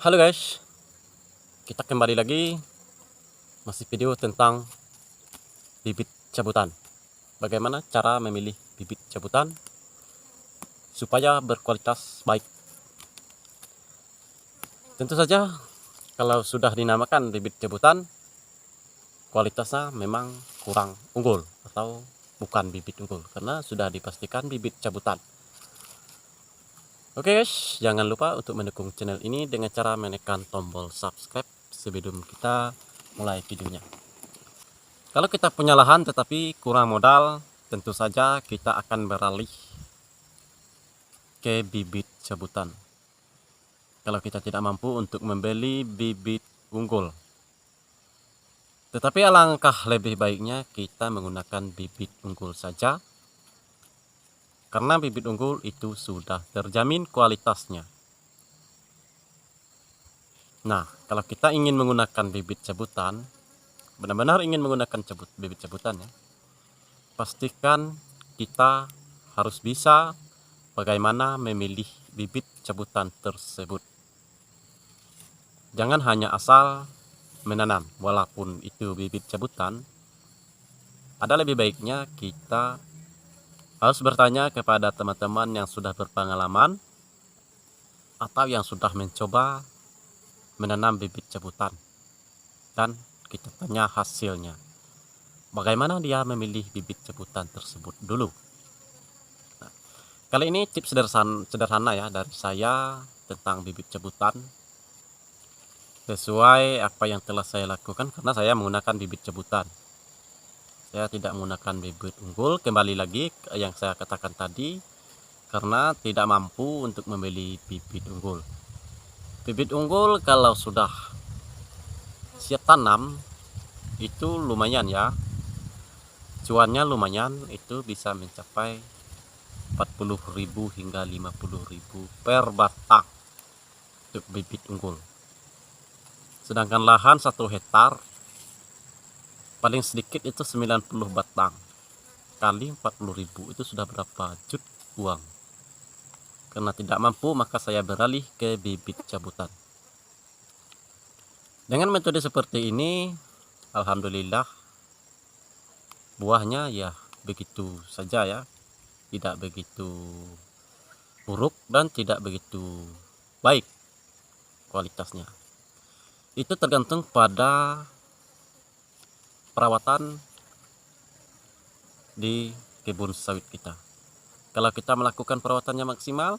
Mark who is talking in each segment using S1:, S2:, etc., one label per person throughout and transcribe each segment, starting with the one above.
S1: Halo guys, kita kembali lagi masih video tentang bibit cabutan. Bagaimana cara memilih bibit cabutan supaya berkualitas baik. Tentu saja kalau sudah dinamakan bibit cabutan, kualitasnya memang kurang unggul atau bukan bibit unggul karena sudah dipastikan bibit cabutan. Oke guys, jangan lupa untuk mendukung channel ini dengan cara menekan tombol subscribe sebelum kita mulai videonya. Kalau kita punya lahan tetapi kurang modal, tentu saja kita akan beralih ke bibit cabutan. Kalau kita tidak mampu untuk membeli bibit unggul. Tetapi alangkah lebih baiknya kita menggunakan bibit unggul saja. Karena bibit unggul itu sudah terjamin kualitasnya. Nah, kalau kita ingin menggunakan bibit cabutan, benar-benar ingin menggunakan bibit cabutan ya, pastikan kita harus bisa bagaimana memilih bibit cabutan tersebut. Jangan hanya asal menanam, walaupun itu bibit cabutan, ada lebih baiknya kita harus bertanya kepada teman-teman yang sudah berpengalaman atau yang sudah mencoba menanam bibit cabutan, dan kita tanya hasilnya. Bagaimana dia memilih bibit cabutan tersebut dulu. Nah, kali ini tips sederhana ya dari saya tentang bibit cabutan. Sesuai apa yang telah saya lakukan karena saya menggunakan bibit cabutan. Saya tidak menggunakan bibit unggul, kembali lagi yang saya katakan tadi, karena tidak mampu untuk membeli bibit unggul. Bibit unggul kalau sudah siap tanam itu lumayan ya. Cuannya lumayan, itu bisa mencapai 40.000 hingga 50.000 per batang untuk bibit unggul. Sedangkan lahan 1 hektar paling sedikit itu 90 batang kali 40.000 itu sudah berapa jut uang. Karena tidak mampu maka saya beralih ke bibit cabutan. Dengan metode seperti ini alhamdulillah buahnya ya begitu saja ya, tidak begitu buruk dan tidak begitu baik kualitasnya. Itu tergantung pada perawatan di kebun sawit kita. Kalau kita melakukan perawatannya maksimal,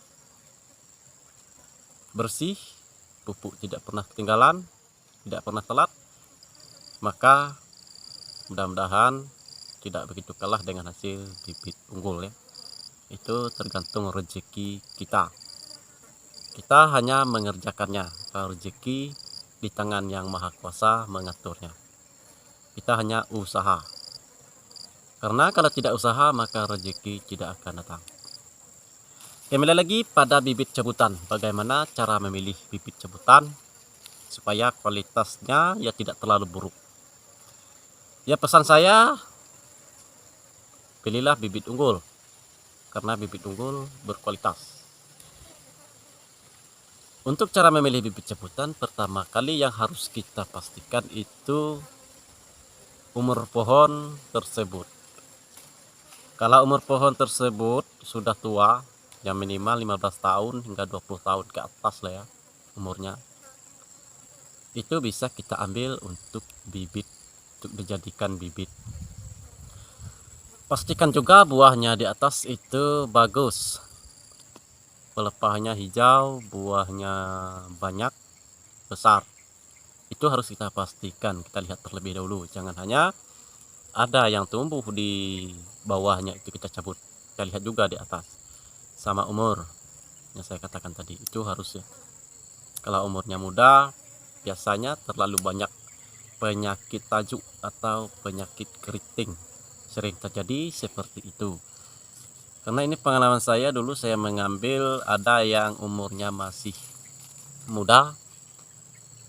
S1: bersih, pupuk tidak pernah ketinggalan, tidak pernah telat, maka mudah-mudahan tidak begitu kalah dengan hasil bibit unggul ya. Itu tergantung rezeki kita. Kita hanya mengerjakannya, rezeki di tangan yang maha kuasa mengaturnya. Kita hanya usaha. Karena kalau tidak usaha maka rezeki tidak akan datang. Kembali lagi pada bibit cabutan. Bagaimana cara memilih bibit cabutan supaya kualitasnya ya tidak terlalu buruk. Ya pesan saya, pilihlah bibit unggul. Karena bibit unggul berkualitas. Untuk cara memilih bibit cabutan, pertama kali yang harus kita pastikan itu umur pohon tersebut. Kalau umur pohon tersebut sudah tua, yang minimal 15 tahun hingga 20 tahun ke atas lah ya umurnya, itu bisa kita ambil untuk bibit, untuk dijadikan bibit. Pastikan juga buahnya di atas itu bagus, pelepahnya hijau, buahnya banyak, besar. Itu harus kita pastikan, kita lihat terlebih dahulu. Jangan hanya ada yang tumbuh di bawahnya itu kita cabut, kita lihat juga di atas. Sama umur yang saya katakan tadi, itu harus ya. Kalau umurnya muda, biasanya terlalu banyak penyakit tajuk atau penyakit keriting, sering terjadi seperti itu. Karena ini pengalaman saya dulu, saya mengambil ada yang umurnya masih muda,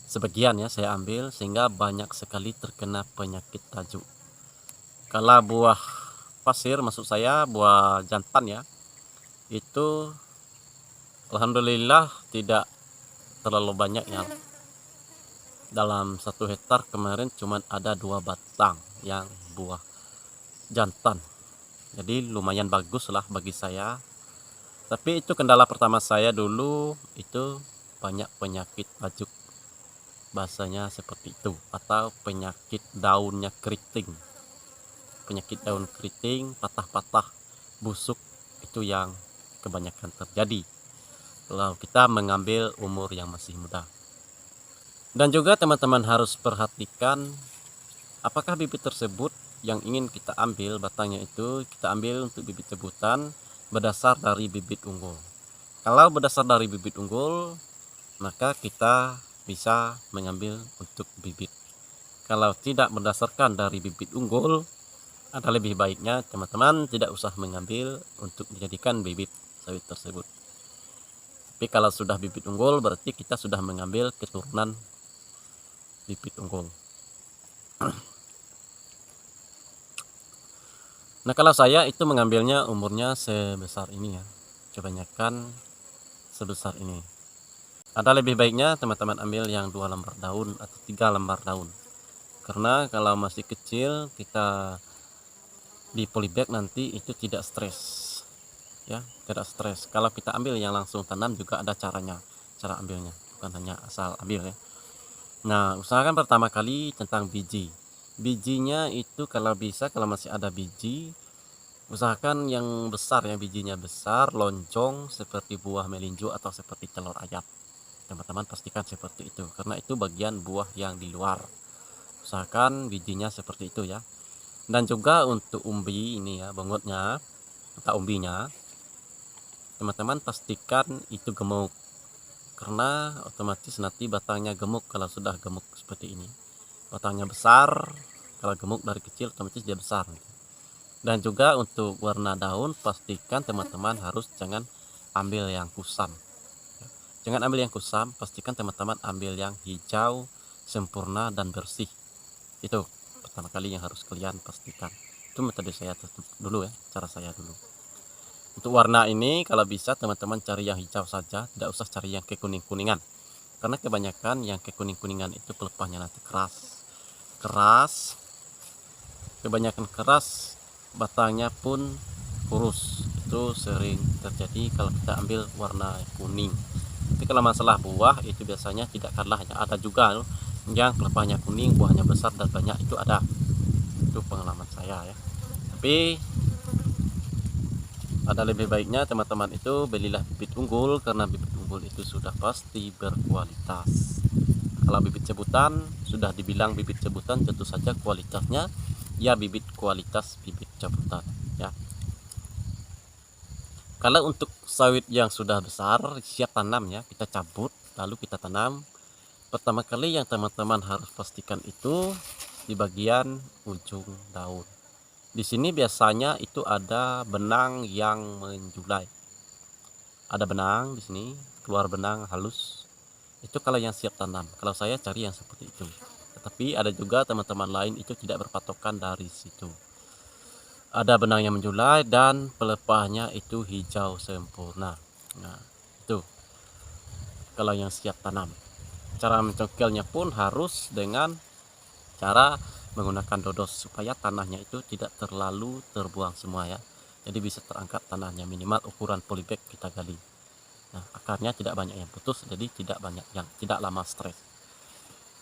S1: sebagian ya saya ambil, sehingga banyak sekali terkena penyakit tajuk. Kalau buah pasir, maksud saya buah jantan ya, itu alhamdulillah tidak terlalu banyak ya. Dalam 1 hektar kemarin cuma ada 2 batang yang buah jantan, jadi lumayan bagus lah bagi saya. Tapi itu kendala pertama saya dulu, itu banyak penyakit bajuk, bahasanya seperti itu, atau penyakit daunnya keriting. Penyakit daun keriting, patah-patah, busuk, itu yang kebanyakan terjadi kalau kita mengambil umur yang masih muda. Dan juga teman-teman harus perhatikan apakah bibit tersebut yang ingin kita ambil batangnya itu kita ambil untuk bibit cebutan berdasar dari bibit unggul. Kalau berdasar dari bibit unggul, maka kita bisa mengambil untuk bibit. Kalau tidak berdasarkan dari bibit unggul, ada lebih baiknya teman-teman tidak usah mengambil untuk dijadikan bibit sawit tersebut. Tapi kalau sudah bibit unggul, berarti kita sudah mengambil keturunan bibit unggul. Nah, kalau saya itu mengambilnya umurnya sebesar ini ya, kebanyakan sebesar ini. Ada lebih baiknya teman-teman ambil yang 2 lembar daun atau 3 lembar daun, karena kalau masih kecil kita di polybag nanti itu tidak stres ya, tidak stres. Kalau kita ambil yang langsung tanam juga ada caranya, cara ambilnya, bukan hanya asal ambil ya. Nah, usahakan pertama kali tentang bijinya itu kalau bisa, kalau masih ada biji, usahakan yang besar, yang bijinya besar, loncong seperti buah melinjo atau seperti telur ayam. Teman-teman pastikan seperti itu, karena itu bagian buah yang di luar. Usahakan bijinya seperti itu ya. Dan juga untuk umbi ini ya, bongotnya atau umbinya, teman-teman pastikan itu gemuk, karena otomatis nanti batangnya gemuk. Kalau sudah gemuk seperti ini, batangnya besar, kalau gemuk dari kecil otomatis dia besar. Dan juga untuk warna daun, pastikan teman-teman harus jangan ambil yang kusam, jangan ambil yang kusam, pastikan teman-teman ambil yang hijau sempurna dan bersih. Itu pertama kali yang harus kalian pastikan. Itu metode saya dulu ya, cara saya dulu. Untuk warna ini kalau bisa teman-teman cari yang hijau saja, tidak usah cari yang kekuning-kuningan, karena kebanyakan yang kekuning-kuningan itu pelepahnya nanti keras, kebanyakan keras, batangnya pun kurus. Itu sering terjadi kalau kita ambil warna kuning. Tapi kalau masalah buah itu biasanya tidak kalah, ada juga yang pelepahnya kuning, buahnya besar dan banyak, itu ada. Itu pengalaman saya ya. Tapi ada lebih baiknya teman-teman itu belilah bibit unggul, karena bibit unggul itu sudah pasti berkualitas. Kalau bibit cebutan sudah dibilang bibit cebutan, tentu saja kualitasnya ya bibit kualitas bibit cebutan ya. Kalau untuk sawit yang sudah besar siap tanam ya, kita cabut lalu kita tanam. Pertama kali yang teman-teman harus pastikan itu di bagian ujung daun. Di sini biasanya itu ada benang yang menjulai. Ada benang di sini, keluar benang halus. Itu kalau yang siap tanam. Kalau saya cari yang seperti itu. Tetapi ada juga teman-teman lain itu tidak berpatokan dari situ. Ada benang yang menjulai dan pelepahnya itu hijau sempurna. Nah, itu kalau yang siap tanam. Cara mencongkelnya pun harus dengan cara menggunakan dodos, supaya tanahnya itu tidak terlalu terbuang semua ya, jadi bisa terangkat tanahnya, minimal ukuran polybag kita gali. Nah, akarnya tidak banyak yang putus, jadi tidak banyak yang tidak lama stres.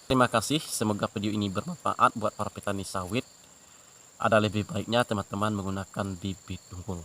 S1: Terima kasih, semoga video ini bermanfaat buat para petani sawit. Ada lebih baiknya teman-teman menggunakan bibit unggul.